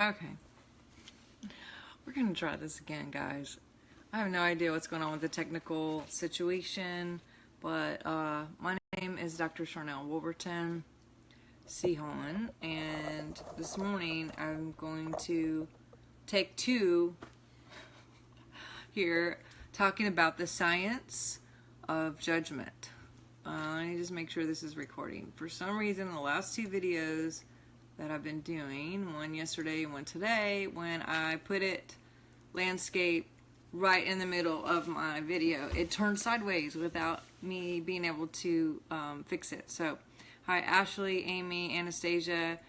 Okay. We're going to try this again, guys. I have no idea what's going on with the technical situation, but my name is Dr. Sharnael Wolverton Sehon, and this morning I'm going to take two here talking about the science of judgment. Let me just make sure this is recording. For some reason, the last two videos that I've been doing, one yesterday and one today, when I put it landscape right in the middle of my video, it turned sideways without me being able to fix it. So hi Ashley, Amy, Anastasia,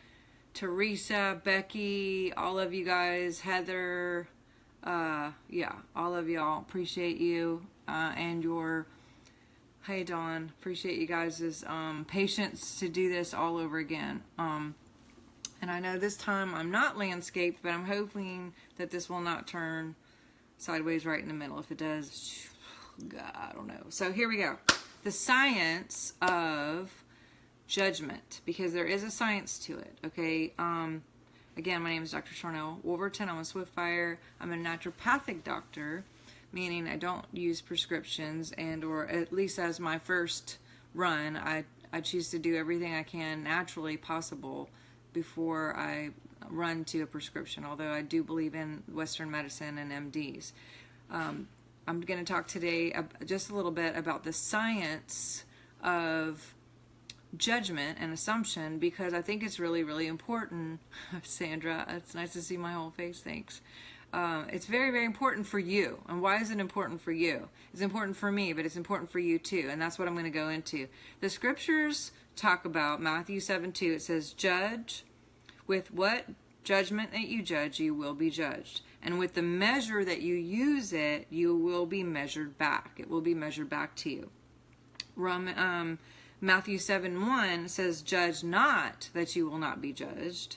Teresa, Becky, all of you guys, Heather, yeah, all of y'all, appreciate you and your, hey Dawn, appreciate you guys' patience to do this all over again. And I know this time I'm not landscaped, but I'm hoping that this will not turn sideways right in the middle. If it does, God, I don't know. So here we go. The science of judgment, because there is a science to it, okay? Again, my name is Dr. Sharnael Wolverton. I'm a Swiftfire. I'm a naturopathic doctor, meaning I don't use prescriptions, and or at least as my first run, I choose to do everything I can naturally possible before I run to a prescription, although I do believe in Western medicine and MDs. I'm going to talk today just a little bit about the science of judgment and assumption, because I think it's really, really important. Sandra, it's nice to see my whole face, thanks. It's very, very important for you. And why is it important for you? It's important for me, but it's important for you too, and that's what I'm going to go into. The scriptures talk about Matthew 7:2. It says, judge with what judgment that you judge, you will be judged. And with the measure that you use it, you will be measured back. It will be measured back to you. Matthew 7:1 says, judge not that you will not be judged.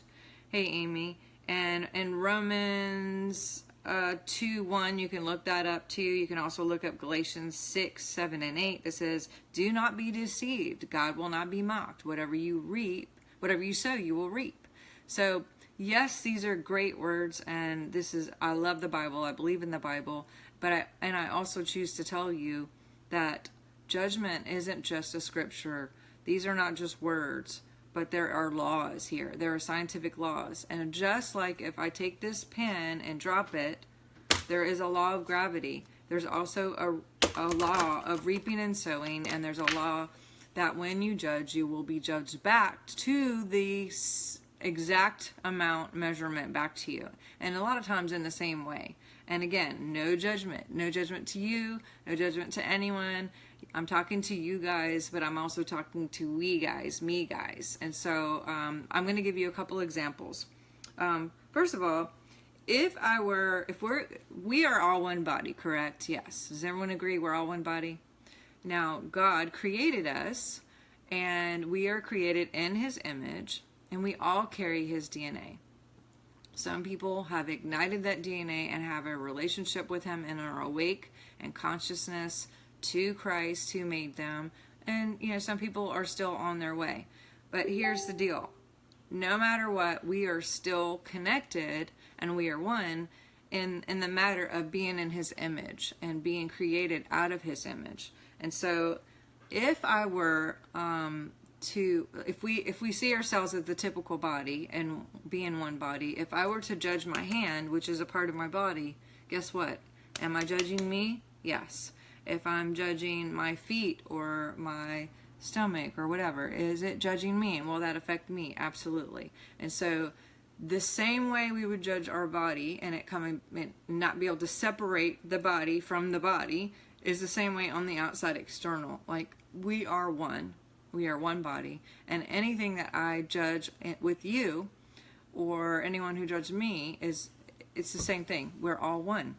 Hey, Amy. And in Romans 2:1, you can look that up too. You can also look up Galatians 6:7 and 8 that says, do not be deceived. God will not be mocked. Whatever you reap, whatever you sow, you will reap. So yes, these are great words, and I love the Bible. I believe in the Bible, but I also choose to tell you that judgment isn't just a scripture. These are not just words, but there are laws here. There are scientific laws. And just like if I take this pen and drop it, there is a law of gravity. There's also a law of reaping and sowing, and there's a law that when you judge, you will be judged back to the exact amount measurement back to you. And a lot of times in the same way. And again, no judgment. No judgment to you, no judgment to anyone. I'm talking to you guys, but I'm also talking to we guys, me guys. And so I'm going to give you a couple examples. First of all, we are all one body, correct? Yes. Does everyone agree we're all one body? Now, God created us, and we are created in His image, and we all carry His DNA. Some people have ignited that DNA and have a relationship with Him and are awake and consciousness to Christ who made them. And, some people are still on their way. But here's the deal. No matter what, we are still connected, and we are one in the matter of being in His image and being created out of His image. And so if I were if we see ourselves as the typical body and be in one body, if I were to judge my hand, which is a part of my body, guess what? Am I judging me? Yes. If I'm judging my feet or my stomach or whatever, is it judging me? And will that affect me? Absolutely. And so the same way we would judge our body and not be able to separate the body from the body is the same way on the outside external. Like, we are one. We are one body. And anything that I judge with you or anyone who judges me it's the same thing. We're all one.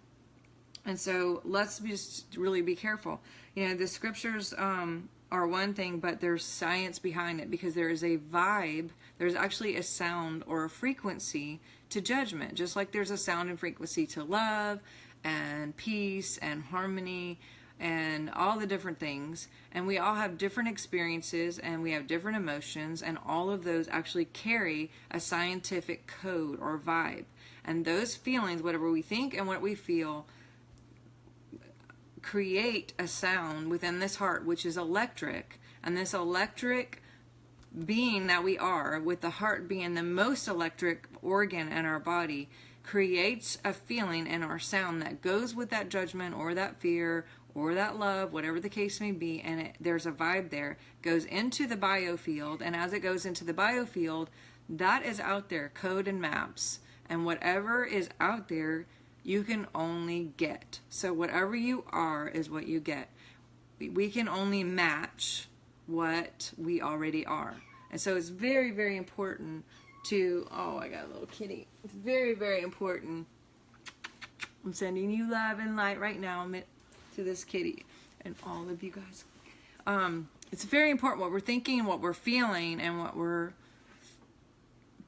And so let's just really be careful. The scriptures are one thing, but there's science behind it, because there is a vibe. There's actually a sound or a frequency to judgment, just like there's a sound and frequency to love and peace and harmony and all the different things, and we all have different experiences and we have different emotions, and all of those actually carry a scientific code or vibe. And those feelings, whatever we think and what we feel, create a sound within this heart, which is electric. And this electric being that we are, with the heart being the most electric organ in our body, creates a feeling in our sound that goes with that judgment or that fear or that love, whatever the case may be, and there's a vibe there, goes into the biofield, and as it goes into the biofield, that is out there, code and maps, and whatever is out there, you can only get. So whatever you are is what you get. We can only match what we already are. And so it's very, very important to, oh, I got a little kitty. It's very, very important. I'm sending you love and light right now to this kitty and all of you guys. It's very important what we're thinking, what we're feeling, and what we're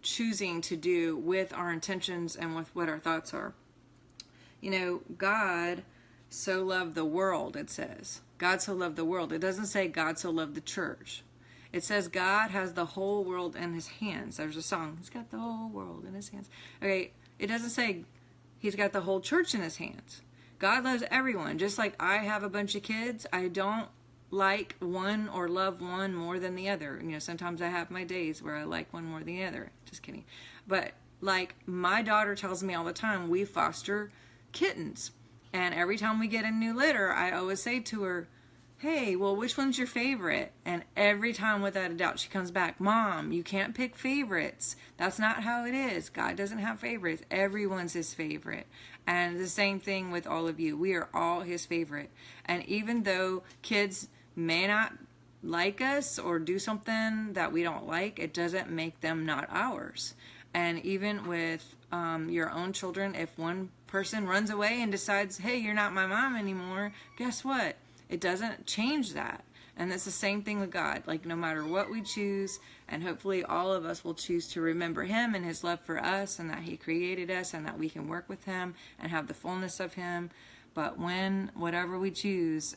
choosing to do with our intentions and with what our thoughts are. You know, God so loved the world, it says. God so loved the world. It doesn't say God so loved the church. It says God has the whole world in his hands. There's a song, he's got the whole world in his hands. Okay, it doesn't say he's got the whole church in his hands. God loves everyone. Just like I have a bunch of kids, I don't like one or love one more than the other. You know, sometimes I have my days where I like one more than the other. Just kidding. But like my daughter tells me all the time, we foster kittens. And every time we get a new litter, I always say to her, hey, well, which one's your favorite? And every time, without a doubt, she comes back, Mom, you can't pick favorites. That's not how it is. God doesn't have favorites. Everyone's his favorite. And the same thing with all of you. We are all his favorite. And even though kids may not like us or do something that we don't like, it doesn't make them not ours. And even with your own children, if one person runs away and decides, hey, you're not my mom anymore, guess what? It doesn't change that. And it's the same thing with God. Like, no matter what we choose, and hopefully all of us will choose to remember him and his love for us, and that he created us, and that we can work with him and have the fullness of him. But whatever we choose,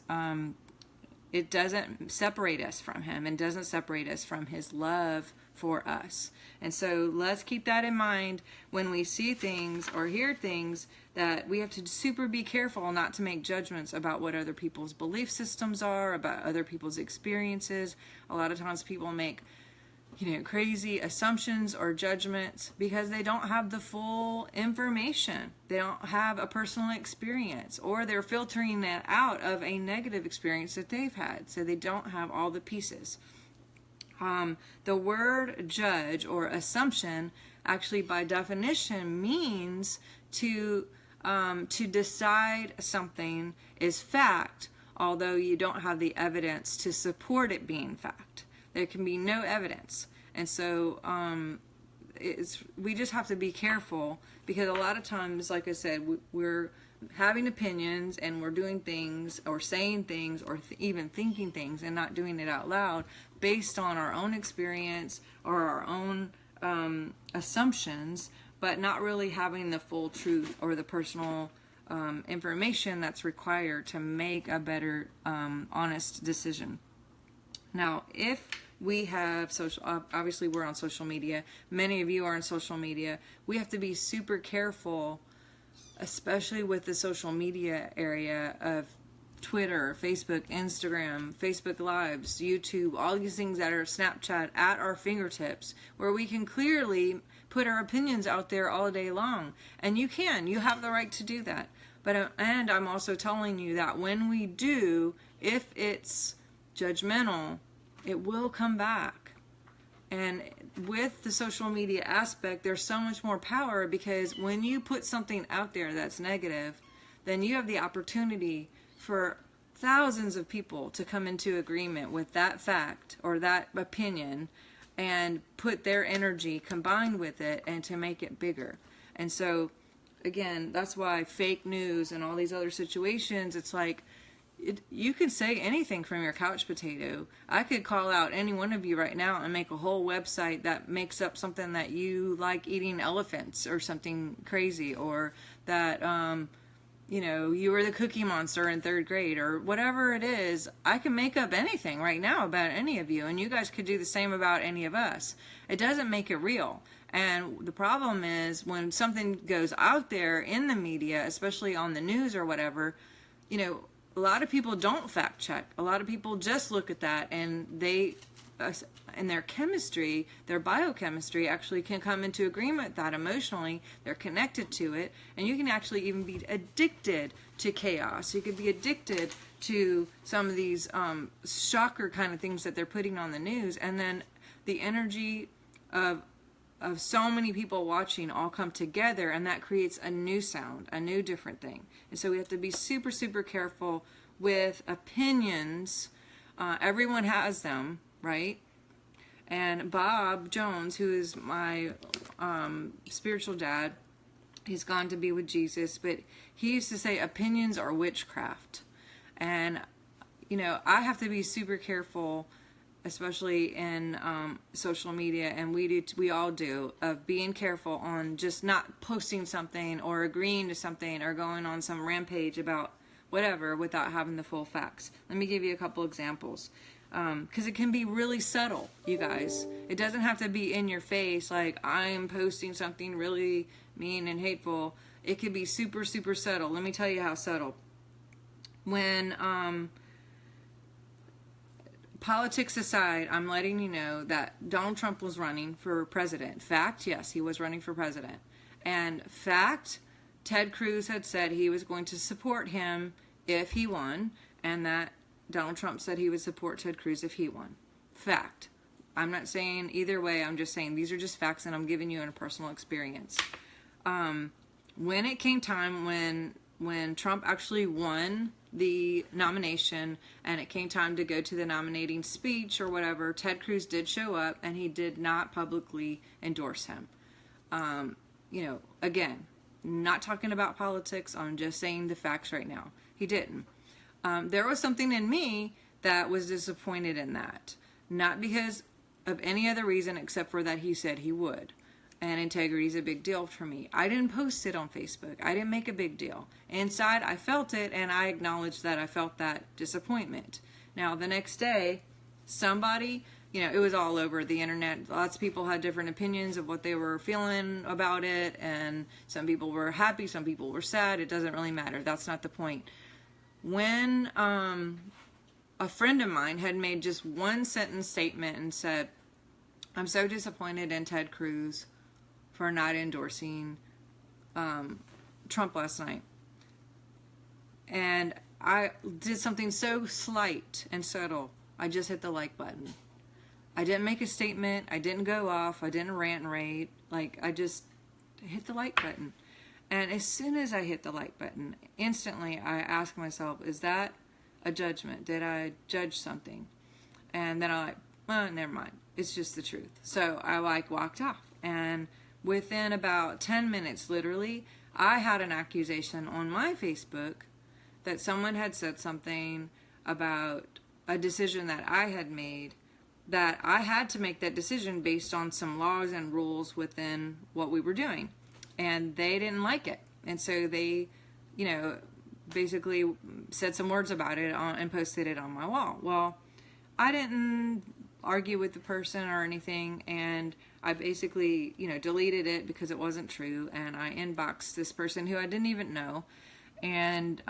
it doesn't separate us from him, and doesn't separate us from his love for us. And so let's keep that in mind when we see things or hear things, that we have to super be careful not to make judgments about what other people's belief systems are, about other people's experiences. A lot of times people make, crazy assumptions or judgments because they don't have the full information. They don't have a personal experience, or they're filtering that out of a negative experience that they've had. So they don't have all the pieces. The word judge or assumption actually by definition means to decide something is fact, although you don't have the evidence to support it being fact. There can be no evidence. And so we just have to be careful, because a lot of times, like I said, we're having opinions and we're doing things or saying things or even thinking things and not doing it out loud based on our own experience or our own assumptions, but not really having the full truth or the personal information that's required to make a better, honest decision. Now, if we have obviously we're on social media, many of you are on social media, we have to be super careful, especially with the social media area of Twitter, Facebook, Instagram, Facebook Lives, YouTube, all these things that are Snapchat at our fingertips, where we can clearly put our opinions out there all day long. And you have the right to do that. And I'm also telling you that when we do, if it's judgmental, it will come back. And with the social media aspect, there's so much more power, because when you put something out there that's negative, then you have the opportunity for thousands of people to come into agreement with that fact or that opinion and put their energy combined with it and to make it bigger. And so, again, that's why fake news and all these other situations, it's like, you could say anything from your couch potato. I could call out any one of you right now and make a whole website that makes up something that you like eating elephants or something crazy, or that you were the Cookie Monster in 3rd grade or whatever it is. I can make up anything right now about any of you, and you guys could do the same about any of us. It doesn't make it real. And the problem is when something goes out there in the media, especially on the news or whatever, a lot of people don't fact check. A lot of people just look at that, and they, in their chemistry, their biochemistry actually can come into agreement that emotionally they're connected to it, and you can actually even be addicted to chaos. You could be addicted to some of these shocker kind of things that they're putting on the news, and then the energy of so many people watching all come together, and that creates a new sound, a new different thing. And so we have to be super, super careful with opinions. Everyone has them, right? And Bob Jones, who is my spiritual dad, he's gone to be with Jesus, but he used to say opinions are witchcraft. And, I have to be super careful, especially in social media, and we all do, of being careful on just not posting something or agreeing to something or going on some rampage about whatever without having the full facts. Let me give you a couple examples. Because it can be really subtle, you guys. It doesn't have to be in your face, like I'm posting something really mean and hateful. It could be super, super subtle. Let me tell you how subtle. When, politics aside, I'm letting you know that Donald Trump was running for president. Fact, yes, he was running for president. And fact, Ted Cruz had said he was going to support him if he won, and that Donald Trump said he would support Ted Cruz if he won. Fact. I'm not saying either way. I'm just saying these are just facts, and I'm giving you a personal experience. When it came time when Trump actually won the nomination and it came time to go to the nominating speech or whatever, Ted Cruz did show up, and he did not publicly endorse him. Again, not talking about politics. I'm just saying the facts right now. He didn't. There was something in me that was disappointed in that. Not because of any other reason except for that he said he would. And integrity is a big deal for me. I didn't post it on Facebook. I didn't make a big deal. Inside, I felt it, and I acknowledged that I felt that disappointment. Now, the next day, somebody, it was all over the internet. Lots of people had different opinions of what they were feeling about it, and some people were happy, some people were sad. It doesn't really matter. That's not the point. When a friend of mine had made just one sentence statement and said, I'm so disappointed in Ted Cruz for not endorsing Trump last night. And I did something so slight and subtle. I just hit the like button. I didn't make a statement. I didn't go off. I didn't rant and rave. I just hit the like button. And as soon as I hit the like button, instantly I ask myself, is that a judgment? Did I judge something? And then I'm well, never mind. It's just the truth. So I walked off. And within about 10 minutes, literally, I had an accusation on my Facebook that someone had said something about a decision that I had made, that I had to make that decision based on some laws and rules within what we were doing. And they didn't like it. And so they, basically said some words about it and posted it on my wall. Well, I didn't argue with the person or anything, and I basically, deleted it because it wasn't true, and I inboxed this person who I didn't even know. And,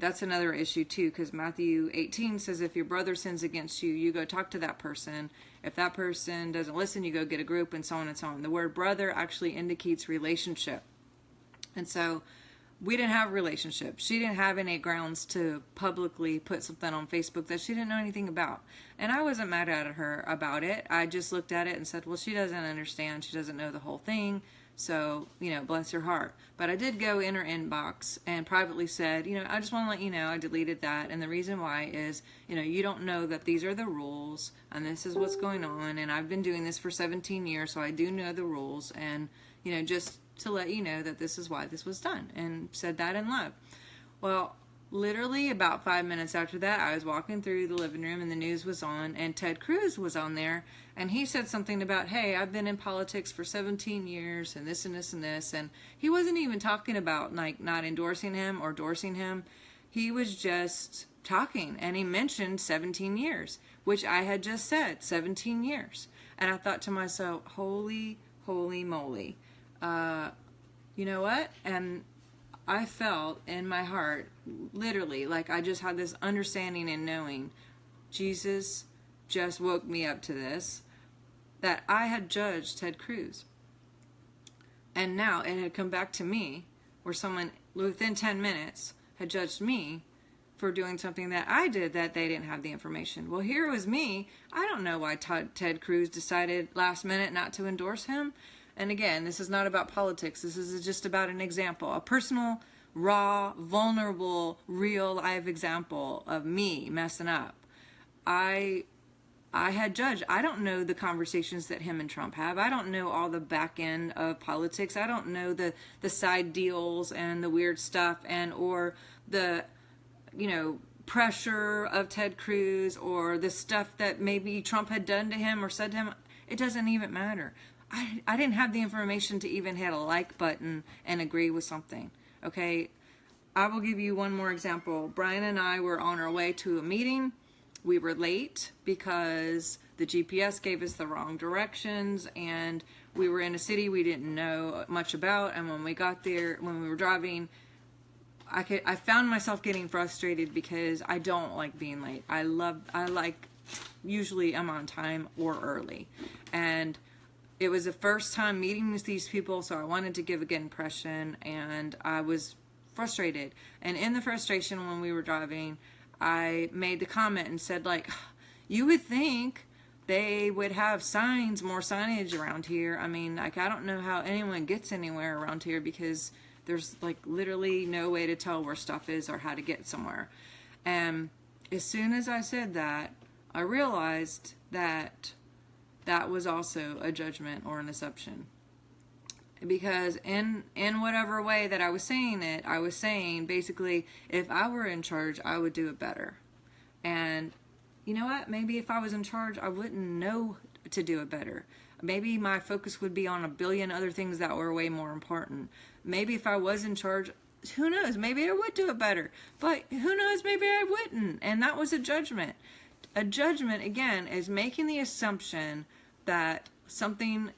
that's another issue too, because Matthew 18 says if your brother sins against you, you go talk to that person. If that person doesn't listen, you go get a group, and so on and so on. The word brother actually indicates relationship. And so we didn't have a relationship. She didn't have any grounds to publicly put something on Facebook that she didn't know anything about. And I wasn't mad at her about it. I just looked at it and said, well, she doesn't understand. She doesn't know the whole thing. So, bless her heart. But I did go in her inbox and privately said, I just want to let you know I deleted that. And the reason why is, you don't know that these are the rules and this is what's going on. And I've been doing this for 17 years, so I do know the rules. And, just to let you know that this is why this was done, and said that in love. Well, literally about 5 minutes after that, I was walking through the living room and the news was on, and Ted Cruz was on there, and he said something about, hey, I've been in politics for 17 years and this and this and this, and he wasn't even talking about like not endorsing him or endorsing him. He was just talking, and he mentioned 17 years, which I had just said, 17 years. And I thought to myself, holy moly. You know what? And I felt in my heart, literally, like I just had this understanding and knowing, Jesus just woke me up to this, that I had judged Ted Cruz. And now it had come back to me, where someone within 10 minutes had judged me for doing something that I did that they didn't have the information. Well, here was me. I don't know why Ted Cruz decided last minute not to endorse him. And again, this is not about politics. This is just about an example, a personal, raw, vulnerable, real life example of me messing up. I had judged. I don't know the conversations that him and Trump have. I don't know all the back end of politics. I don't know the side deals and the weird stuff or the, pressure of Ted Cruz or the stuff that maybe Trump had done to him or said to him. It doesn't even matter. I didn't have the information to even hit a like button and agree with something. Okay, I will give you one more example. Brian and I were on our way to a meeting. We were late because the GPS gave us the wrong directions, and we were in a city we didn't know much about. And when we got there, when we were driving, I found myself getting frustrated because I don't like being late. Usually I'm on time or early. And it was the first time meeting with these people, so I wanted to give a good impression, and I was frustrated. And in the frustration when we were driving, I made the comment and said, like, you would think they would have more signage around here. I mean, like, I don't know how anyone gets anywhere around here because there's, like, literally no way to tell where stuff is or how to get somewhere. And as soon as I said that, I realized that was also a judgment or an assumption. Because in whatever way that I was saying it, I was saying basically, if I were in charge, I would do it better. And you know what? Maybe if I was in charge, I wouldn't know to do it better. Maybe my focus would be on a billion other things that were way more important. Maybe if I was in charge, who knows? Maybe I would do it better. But who knows? Maybe I wouldn't. And that was a judgment. A judgment, again, is making the assumption that something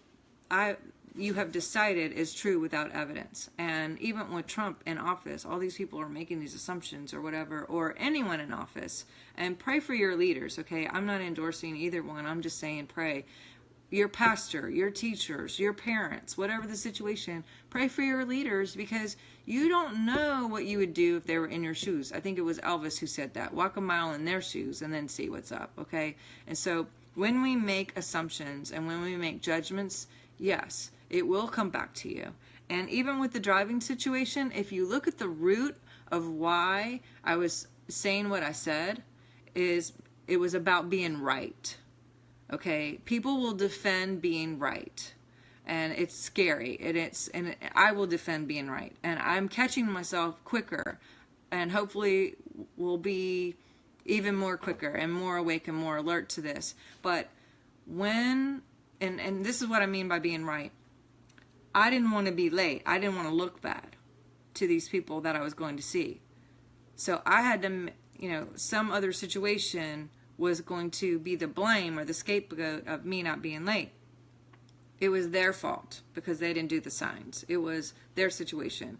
you have decided is true without evidence. And even with Trump in office, all these people are making these assumptions or whatever, or anyone in office. And pray for your leaders, okay? I'm not endorsing either one. I'm just saying pray. Your pastor, your teachers, your parents, whatever the situation, pray for your leaders, because you don't know what you would do if they were in your shoes. I think it was Elvis who said that. Walk a mile in their shoes and then see what's up, okay? And so when we make assumptions and when we make judgments, yes, it will come back to you. And even with the driving situation, if you look at the root of why I was saying what I said, it was about being right. Okay, people will defend being right, and it's scary. And I will defend being right, and I'm catching myself quicker, and hopefully will be even more quicker and more awake and more alert to this. But and this is what I mean by being right. I didn't want to be late. I didn't want to look bad to these people that I was going to see. So I had to, some other situation was going to be the blame or the scapegoat of me not being late. It was their fault because they didn't do the signs. It was their situation.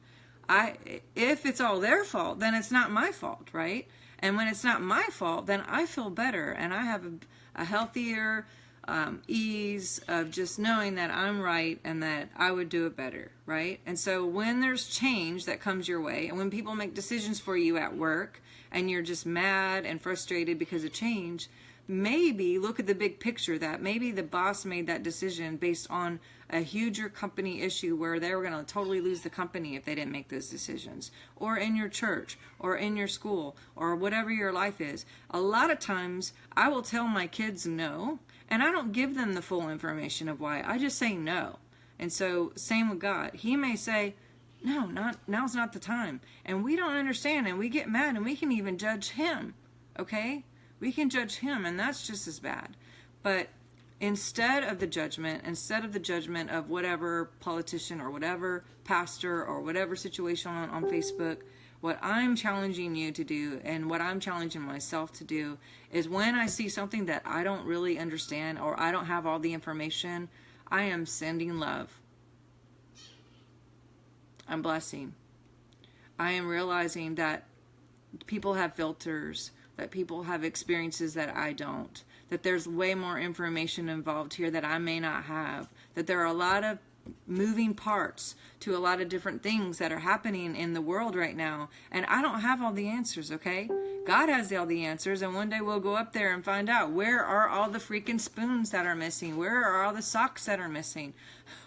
If it's all their fault, then it's not my fault, right? And when it's not my fault, then I feel better and I have a healthier ease of just knowing that I'm right and that I would do it better, right? And so when there's change that comes your way, and when people make decisions for you at work and you're just mad and frustrated because of change, maybe look at the big picture, that maybe the boss made that decision based on a huger company issue where they were going to totally lose the company if they didn't make those decisions. Or in your church, or in your school, or whatever your life is. A lot of times I will tell my kids no, and I don't give them the full information of why. I just say no. And so same with God. He may say, No, now's not the time. And we don't understand, and we get mad, and we can even judge him, okay? We can judge him, and that's just as bad. But instead of the judgment of whatever politician or whatever pastor or whatever situation on Facebook, what I'm challenging you to do, and what I'm challenging myself to do, is when I see something that I don't really understand or I don't have all the information, I am sending love. I'm blessing. I am realizing that people have filters, that people have experiences that I don't, that there's way more information involved here that I may not have, that there are a lot of moving parts to a lot of different things that are happening in the world right now, and I don't have all the answers, okay? God has all the answers, and one day we'll go up there and find out, where are all the freaking spoons that are missing? Where are all the socks that are missing?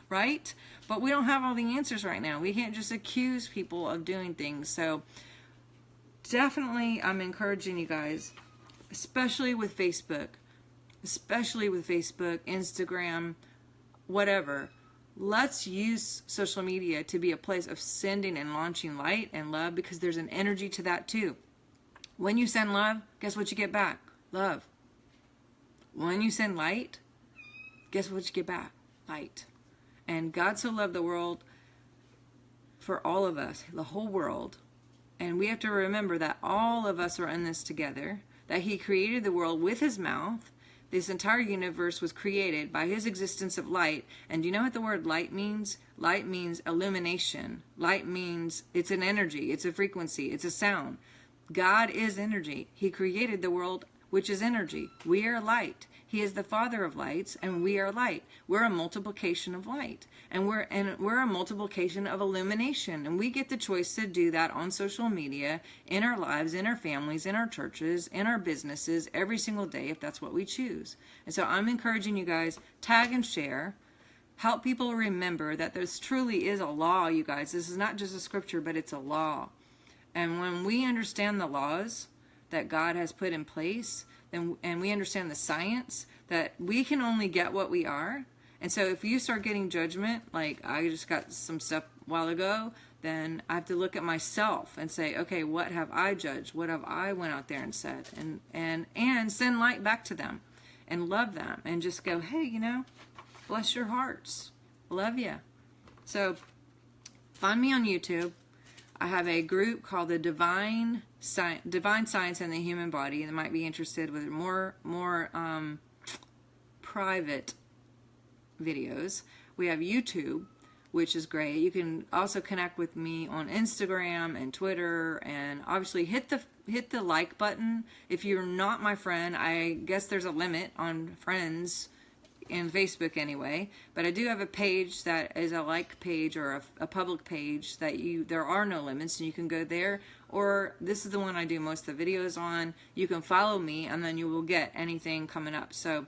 Right? But we don't have all the answers right now. We can't just accuse people of doing things. So definitely I'm encouraging you guys, especially with Facebook, Instagram, whatever. Let's use social media to be a place of sending and launching light and love, because there's an energy to that too. When you send love, guess what you get back? Love. When you send light, guess what you get back? Light. And God so loved the world, for all of us, the whole world. And we have to remember that all of us are in this together, that he created the world with his mouth. This entire universe was created by his existence of light. And do you know what the word light means? Light means illumination. Light means it's an energy, it's a frequency, it's a sound. God is energy. He created the world, which is energy. We are light. He is the Father of lights, and we are light. We're a multiplication of light, and we're a multiplication of illumination, and we get the choice to do that on social media, in our lives, in our families, in our churches, in our businesses, every single day, if that's what we choose. And so I'm encouraging you guys, tag and share. Help people remember that this truly is a law, you guys. This is not just a scripture, but it's a law. And when we understand the laws that God has put in place, and we understand the science, that we can only get what we are. And so if you start getting judgment, like I just got some stuff a while ago, then I have to look at myself and say, okay, what have I judged? What have I went out there and said? And send light back to them and love them and just go, hey, bless your hearts. Love you. So find me on YouTube. I have a group called the Divine Science in the Human Body, and might be interested with more private videos. We have YouTube, which is great. You can also connect with me on Instagram and Twitter, and obviously hit the like button. If you're not my friend, I guess there's a limit on friends in Facebook anyway, but I do have a page that is a like page, or a public page that there are no limits, and you can go there, or this is the one I do most of the videos on. You can follow me, and then you will get anything coming up. So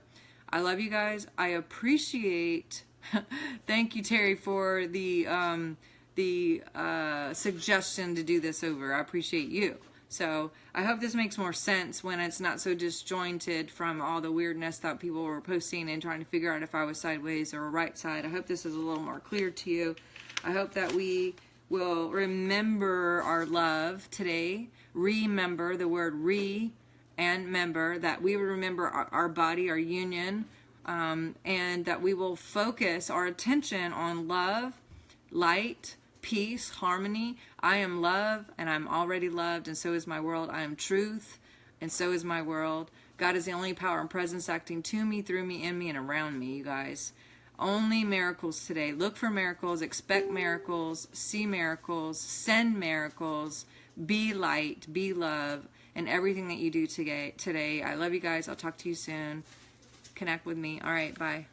I love you guys. I appreciate thank you, Terry, for the suggestion to do this over. I appreciate you. So I hope this makes more sense when it's not so disjointed from all the weirdness that people were posting and trying to figure out if I was sideways or right side. I hope this is a little more clear to you. I hope that we will remember our love today. Remember, the word and member, that we will remember our body, our union, and that we will focus our attention on love, light, peace, harmony. I am love, and I'm already loved, and so is my world. I am truth, and so is my world. God is the only power and presence acting to me, through me, in me, and around me, you guys. Only miracles today. Look for miracles, expect miracles, see miracles, send miracles, be light, be love, and everything that you do today. I love you guys. I'll talk to you soon. Connect with me. All right, bye.